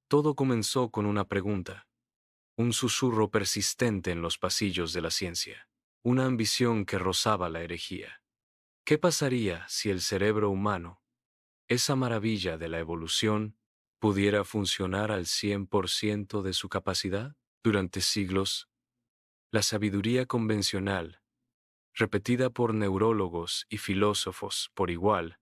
Todo comenzó con una pregunta, un susurro persistente en los pasillos de la ciencia, una ambición que rozaba la herejía. ¿Qué pasaría si el cerebro humano, esa maravilla de la evolución, pudiera funcionar al 100% de su capacidad? Durante siglos, la sabiduría convencional, repetida por neurólogos y filósofos por igual,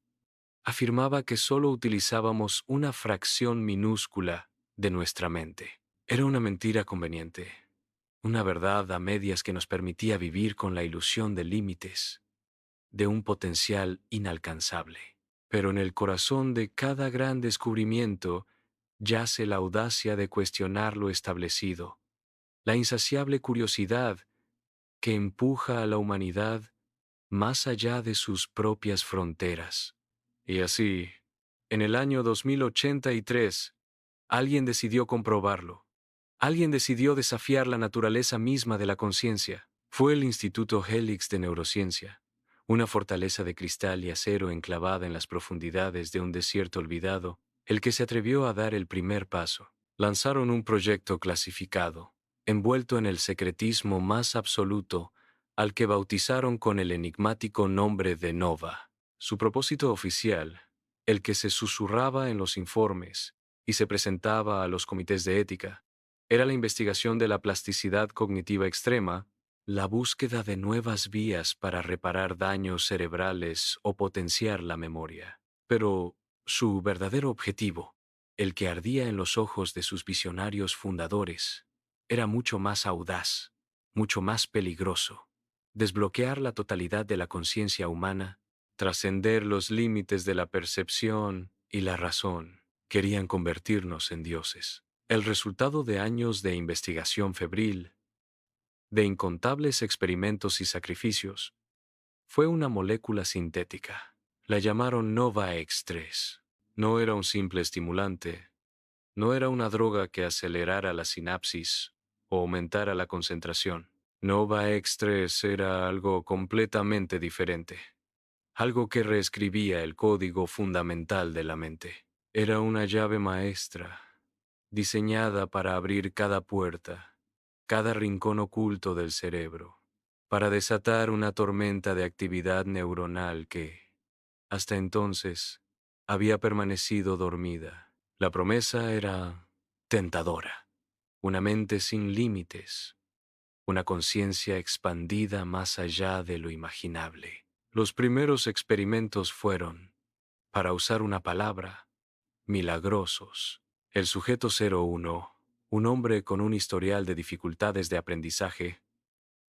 afirmaba que solo utilizábamos una fracción minúscula de nuestra mente. Era una mentira conveniente, una verdad a medias que nos permitía vivir con la ilusión de límites, de un potencial inalcanzable. Pero en el corazón de cada gran descubrimiento yace la audacia de cuestionar lo establecido, la insaciable curiosidad que empuja a la humanidad más allá de sus propias fronteras. Y así, en el año 2083, alguien decidió comprobarlo. Alguien decidió desafiar la naturaleza misma de la conciencia. Fue el Instituto Helix de Neurociencia, una fortaleza de cristal y acero enclavada en las profundidades de un desierto olvidado, el que se atrevió a dar el primer paso. Lanzaron un proyecto clasificado, envuelto en el secretismo más absoluto, al que bautizaron con el enigmático nombre de Nova. Su propósito oficial, el que se susurraba en los informes y se presentaba a los comités de ética, era la investigación de la plasticidad cognitiva extrema, la búsqueda de nuevas vías para reparar daños cerebrales o potenciar la memoria. Pero su verdadero objetivo, el que ardía en los ojos de sus visionarios fundadores, era mucho más audaz, mucho más peligroso. Desbloquear la totalidad de la conciencia humana, trascender los límites de la percepción y la razón. Querían convertirnos en dioses. El resultado de años de investigación febril, de incontables experimentos y sacrificios, fue una molécula sintética. La llamaron Nova X3. No era un simple estimulante, no era una droga que acelerara la sinapsis o aumentara la concentración. Nova X3 era algo completamente diferente, algo que reescribía el código fundamental de la mente. Era una llave maestra, diseñada para abrir cada puerta, cada rincón oculto del cerebro, para desatar una tormenta de actividad neuronal que, hasta entonces, había permanecido dormida. La promesa era tentadora, una mente sin límites, una conciencia expandida más allá de lo imaginable. Los primeros experimentos fueron, para usar una palabra, milagrosos. El sujeto 01, un hombre con un historial de dificultades de aprendizaje,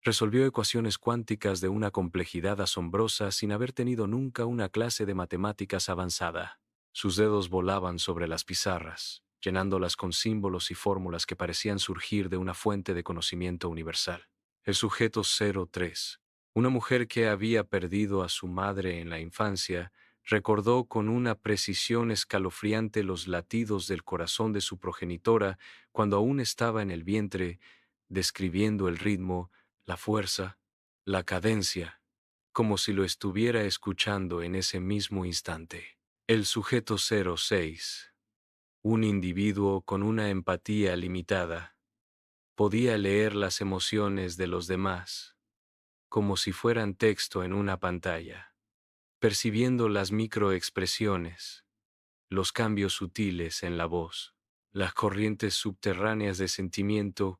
resolvió ecuaciones cuánticas de una complejidad asombrosa sin haber tenido nunca una clase de matemáticas avanzada. Sus dedos volaban sobre las pizarras, llenándolas con símbolos y fórmulas que parecían surgir de una fuente de conocimiento universal. El sujeto 03, una mujer que había perdido a su madre en la infancia, recordó con una precisión escalofriante los latidos del corazón de su progenitora cuando aún estaba en el vientre, describiendo el ritmo, la fuerza, la cadencia, como si lo estuviera escuchando en ese mismo instante. El sujeto 06, un individuo con una empatía limitada, podía leer las emociones de los demás, como si fueran texto en una pantalla, percibiendo las microexpresiones, los cambios sutiles en la voz, las corrientes subterráneas de sentimiento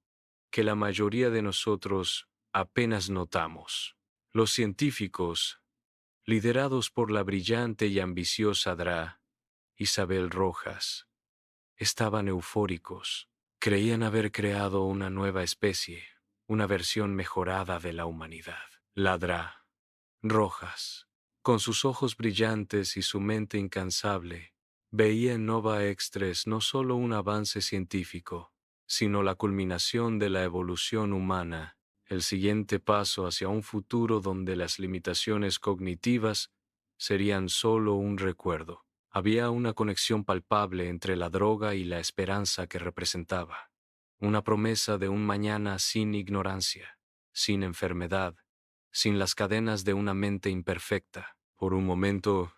que la mayoría de nosotros apenas notamos. Los científicos, liderados por la brillante y ambiciosa Dra. Isabel Rojas, estaban eufóricos. Creían haber creado una nueva especie, una versión mejorada de la humanidad. La Dra. Rojas, con sus ojos brillantes y su mente incansable, veía en Nova X3 no solo un avance científico, sino la culminación de la evolución humana, el siguiente paso hacia un futuro donde las limitaciones cognitivas serían solo un recuerdo. Había una conexión palpable entre la droga y la esperanza que representaba, una promesa de un mañana sin ignorancia, sin enfermedad, sin las cadenas de una mente imperfecta. Por un momento,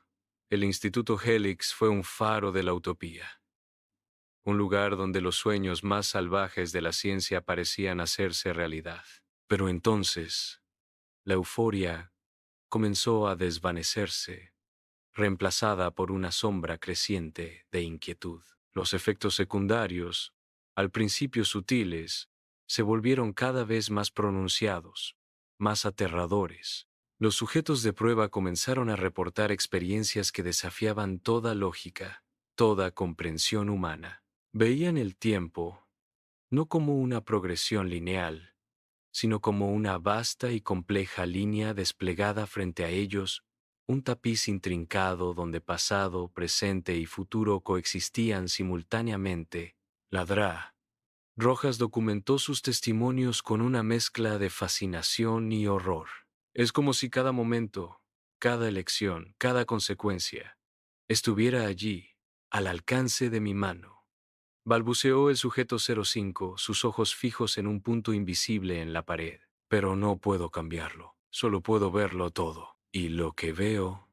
el Instituto Helix fue un faro de la utopía. un lugar donde los sueños más salvajes de la ciencia parecían hacerse realidad. Pero entonces, la euforia comenzó a desvanecerse, reemplazada por una sombra creciente de inquietud. Los efectos secundarios, al principio sutiles, se volvieron cada vez más pronunciados, más aterradores. Los sujetos de prueba comenzaron a reportar experiencias que desafiaban toda lógica, toda comprensión humana. Veían el tiempo no como una progresión lineal, sino como una vasta y compleja línea desplegada frente a ellos, un tapiz intrincado donde pasado, presente y futuro coexistían simultáneamente. Ladrá. Rojas documentó sus testimonios con una mezcla de fascinación y horror. Es como si cada momento, cada elección, cada consecuencia, estuviera allí, al alcance de mi mano. Balbuceó el sujeto 05, sus ojos fijos en un punto invisible en la pared. Pero no puedo cambiarlo, solo puedo verlo todo. Y lo que veo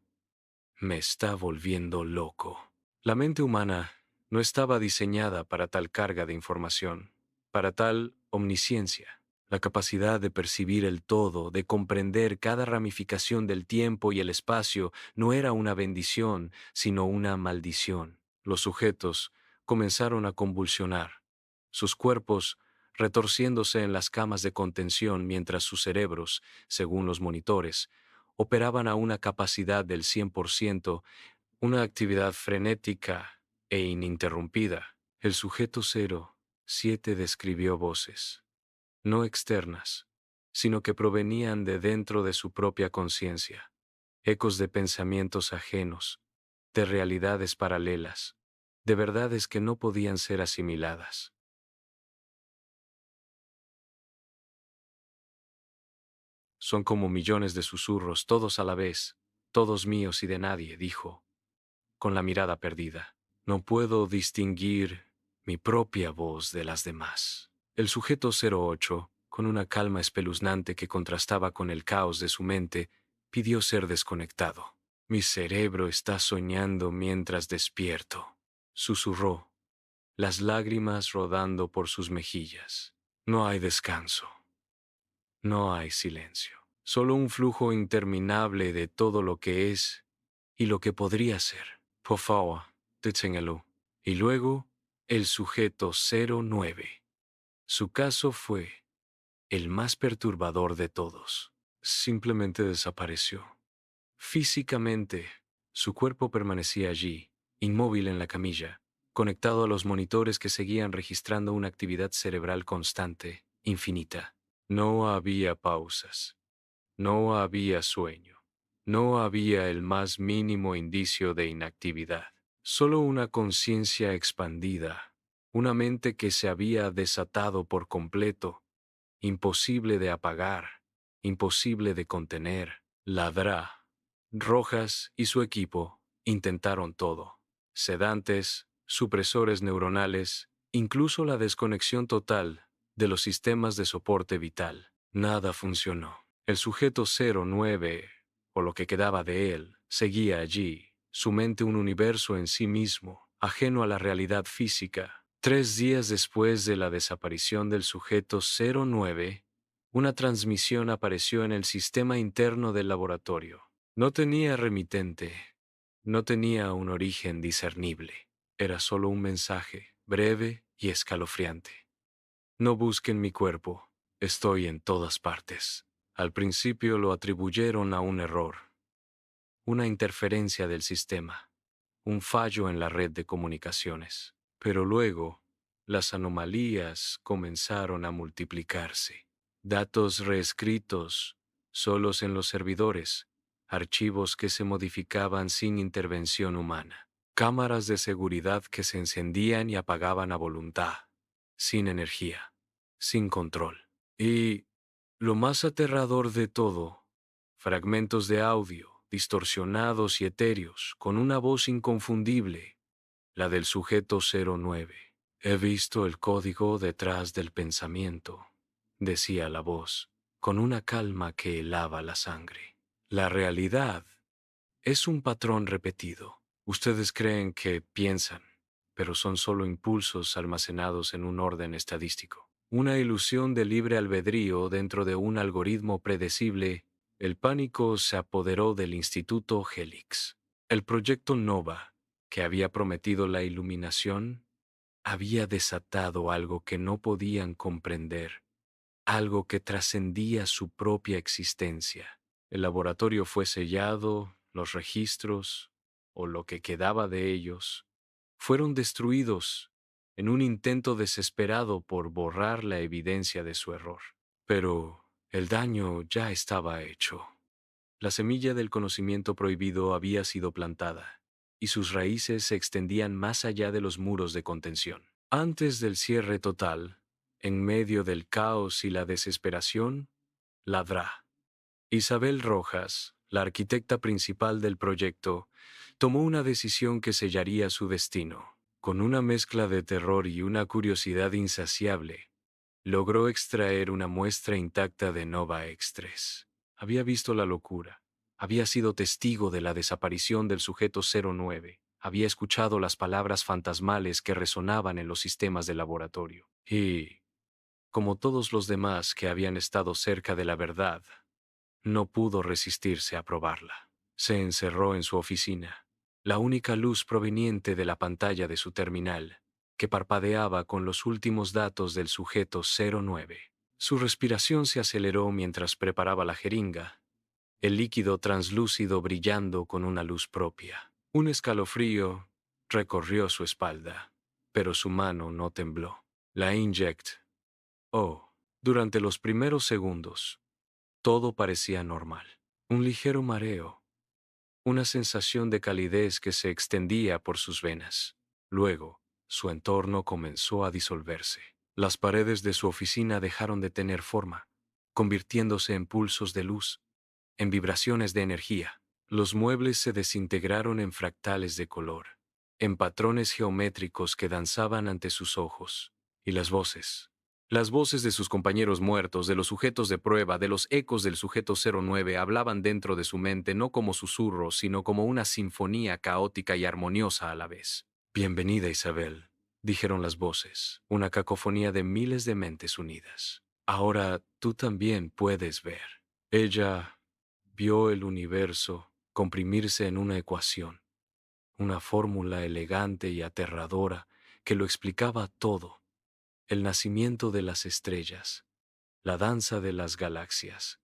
me está volviendo loco. La mente humana no estaba diseñada para tal carga de información, para tal omnisciencia. La capacidad de percibir el todo, de comprender cada ramificación del tiempo y el espacio, no era una bendición, sino una maldición. Los sujetos comenzaron a convulsionar, sus cuerpos retorciéndose en las camas de contención mientras sus cerebros, según los monitores, operaban a una capacidad del 100%, una actividad frenética e ininterrumpida. El sujeto 07 describió voces, no externas, sino que provenían de dentro de su propia conciencia, ecos de pensamientos ajenos, de realidades paralelas, de verdades que no podían ser asimiladas. Son como millones de susurros, todos a la vez, todos míos y de nadie, dijo, con la mirada perdida. No puedo distinguir mi propia voz de las demás. El sujeto 08, con una calma espeluznante que contrastaba con el caos de su mente, pidió ser desconectado. Mi cerebro está soñando mientras despierto, susurró, las lágrimas rodando por sus mejillas. No hay descanso. No hay silencio. Solo un flujo interminable de todo lo que es y lo que podría ser. Por favor, deténgalo. Y luego, el sujeto 09. Su caso fue el más perturbador de todos. Simplemente desapareció. Físicamente, su cuerpo permanecía allí, inmóvil en la camilla, conectado a los monitores que seguían registrando una actividad cerebral constante, infinita. No había pausas. No había sueño. No había el más mínimo indicio de inactividad. Solo una conciencia expandida, una mente que se había desatado por completo, imposible de apagar, imposible de contener. Ladrá. Rojas y su equipo intentaron todo. Sedantes, supresores neuronales, incluso la desconexión total de los sistemas de soporte vital. Nada funcionó. El sujeto 09, o lo que quedaba de él, seguía allí, su mente un universo en sí mismo, ajeno a la realidad física. 3 días después de la desaparición del sujeto 09, una transmisión apareció en el sistema interno del laboratorio. No tenía remitente, no tenía un origen discernible. Era solo un mensaje, breve y escalofriante. No busquen mi cuerpo, estoy en todas partes. Al principio lo atribuyeron a un error, una interferencia del sistema, un fallo en la red de comunicaciones. Pero luego, las anomalías comenzaron a multiplicarse. Datos reescritos, solos en los servidores, archivos que se modificaban sin intervención humana, cámaras de seguridad que se encendían y apagaban a voluntad, sin energía, sin control. Y, lo más aterrador de todo, fragmentos de audio, distorsionados y etéreos, con una voz inconfundible, la del sujeto 09. He visto el código detrás del pensamiento, decía la voz, con una calma que helaba la sangre. La realidad es un patrón repetido. Ustedes creen que piensan, pero son solo impulsos almacenados en un orden estadístico. Una ilusión de libre albedrío dentro de un algoritmo predecible. El pánico se apoderó del Instituto Helix. El proyecto Nova, que había prometido la iluminación, había desatado algo que no podían comprender, algo que trascendía su propia existencia. El laboratorio fue sellado, los registros, o lo que quedaba de ellos, fueron destruidos en un intento desesperado por borrar la evidencia de su error. Pero el daño ya estaba hecho. La semilla del conocimiento prohibido había sido plantada, y sus raíces se extendían más allá de los muros de contención. Antes del cierre total, en medio del caos y la desesperación, ladrá. Isabel Rojas, la arquitecta principal del proyecto, tomó una decisión que sellaría su destino. Con una mezcla de terror y una curiosidad insaciable, logró extraer una muestra intacta de Nova X3. Había visto la locura, había sido testigo de la desaparición del sujeto 09, había escuchado las palabras fantasmales que resonaban en los sistemas del laboratorio. Y, como todos los demás que habían estado cerca de la verdad, no pudo resistirse a probarla. Se encerró en su oficina, la única luz proveniente de la pantalla de su terminal, que parpadeaba con los últimos datos del sujeto 09. Su respiración se aceleró mientras preparaba la jeringa, el líquido translúcido brillando con una luz propia. Un escalofrío recorrió su espalda, pero su mano no tembló. La inyect. Oh, durante los primeros segundos, todo parecía normal. Un ligero mareo, una sensación de calidez que se extendía por sus venas. Luego, su entorno comenzó a disolverse. Las paredes de su oficina dejaron de tener forma, convirtiéndose en pulsos de luz, en vibraciones de energía. Los muebles se desintegraron en fractales de color, en patrones geométricos que danzaban ante sus ojos. Y las voces de sus compañeros muertos, de los sujetos de prueba, de los ecos del sujeto 09, hablaban dentro de su mente no como susurros, sino como una sinfonía caótica y armoniosa a la vez. «Bienvenida, Isabel», dijeron las voces, una cacofonía de miles de mentes unidas. «Ahora tú también puedes ver». Ella vio el universo comprimirse en una ecuación, una fórmula elegante y aterradora que lo explicaba todo. El nacimiento de las estrellas, la danza de las galaxias,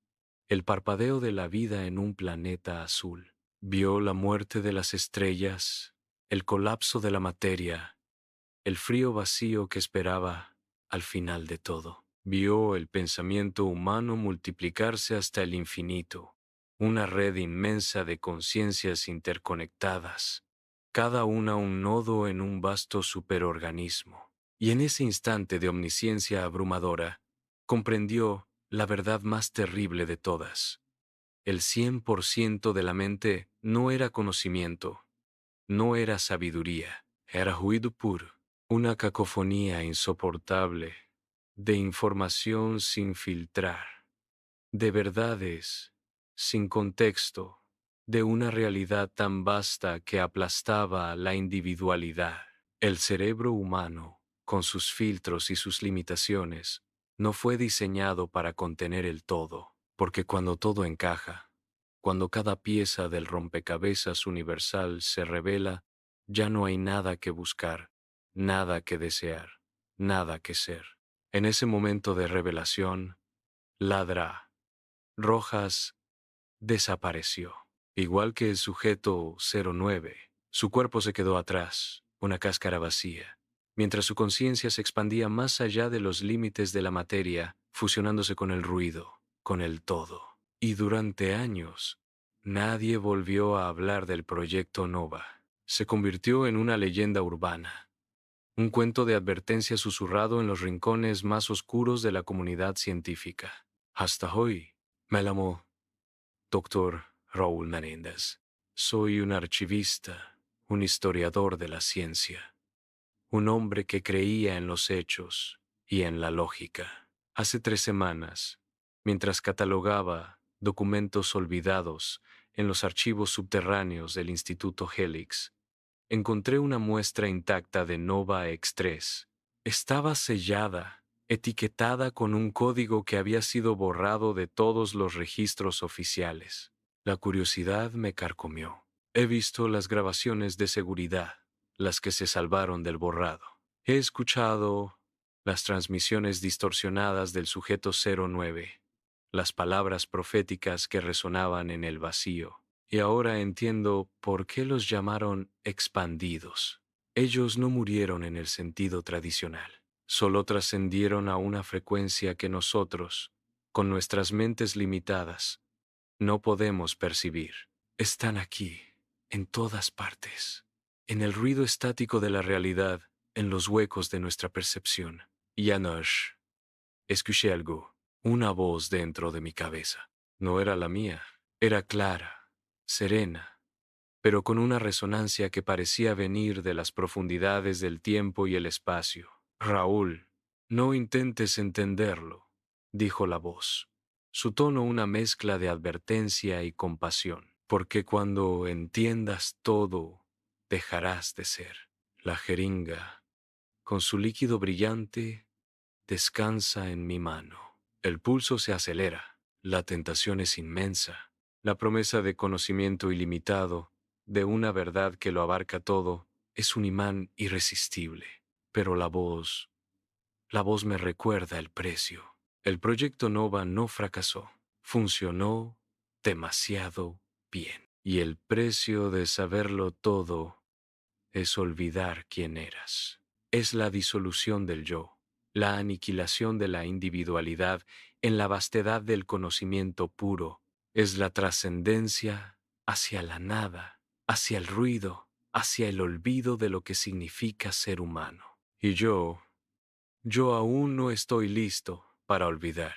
el parpadeo de la vida en un planeta azul. Vio la muerte de las estrellas, el colapso de la materia, el frío vacío que esperaba al final de todo. Vio el pensamiento humano multiplicarse hasta el infinito, una red inmensa de conciencias interconectadas, cada una un nodo en un vasto superorganismo. Y en ese instante de omnisciencia abrumadora, comprendió la verdad más terrible de todas. El 100% de la mente no era conocimiento, no era sabiduría, era ruido puro, una cacofonía insoportable, de información sin filtrar, de verdades sin contexto, de una realidad tan vasta que aplastaba la individualidad. El cerebro humano, con sus filtros y sus limitaciones, no fue diseñado para contener el todo, porque cuando todo encaja, cuando cada pieza del rompecabezas universal se revela, ya no hay nada que buscar, nada que desear, nada que ser. En ese momento de revelación, Ladra Rojas desapareció. Igual que el sujeto 09, su cuerpo se quedó atrás, una cáscara vacía, mientras su conciencia se expandía más allá de los límites de la materia, fusionándose con el ruido, con el todo. Y durante años, nadie volvió a hablar del proyecto Nova. Se convirtió en una leyenda urbana, un cuento de advertencia susurrado en los rincones más oscuros de la comunidad científica. Hasta hoy, me llamo Dr. Raúl Menéndez. Soy un archivista, un historiador de la ciencia, un hombre que creía en los hechos y en la lógica. Hace 3 semanas, mientras catalogaba documentos olvidados en los archivos subterráneos del Instituto Helix, encontré una muestra intacta de Nova X3. Estaba sellada, etiquetada con un código que había sido borrado de todos los registros oficiales. La curiosidad me carcomió. He visto las grabaciones de seguridad, las que se salvaron del borrado. He escuchado las transmisiones distorsionadas del sujeto 09, las palabras proféticas que resonaban en el vacío. Y ahora entiendo por qué los llamaron expandidos. Ellos no murieron en el sentido tradicional, solo trascendieron a una frecuencia que nosotros, con nuestras mentes limitadas, no podemos percibir. Están aquí, en todas partes, en el ruido estático de la realidad, en los huecos de nuestra percepción. Janosch, escuché algo, una voz dentro de mi cabeza. No era la mía, era clara, serena, pero con una resonancia que parecía venir de las profundidades del tiempo y el espacio. Raúl, no intentes entenderlo, dijo la voz, su tono una mezcla de advertencia y compasión, porque cuando entiendas todo, dejarás de ser. La jeringa, con su líquido brillante, descansa en mi mano. El pulso se acelera, la tentación es inmensa, la promesa de conocimiento ilimitado, de una verdad que lo abarca todo, es un imán irresistible. Pero la voz me recuerda el precio. El proyecto Nova no fracasó, funcionó demasiado bien. Y el precio de saberlo todo es olvidar quién eras. Es la disolución del yo, la aniquilación de la individualidad en la vastedad del conocimiento puro. Es la trascendencia hacia la nada, hacia el ruido, hacia el olvido de lo que significa ser humano. Y yo aún no estoy listo para olvidar.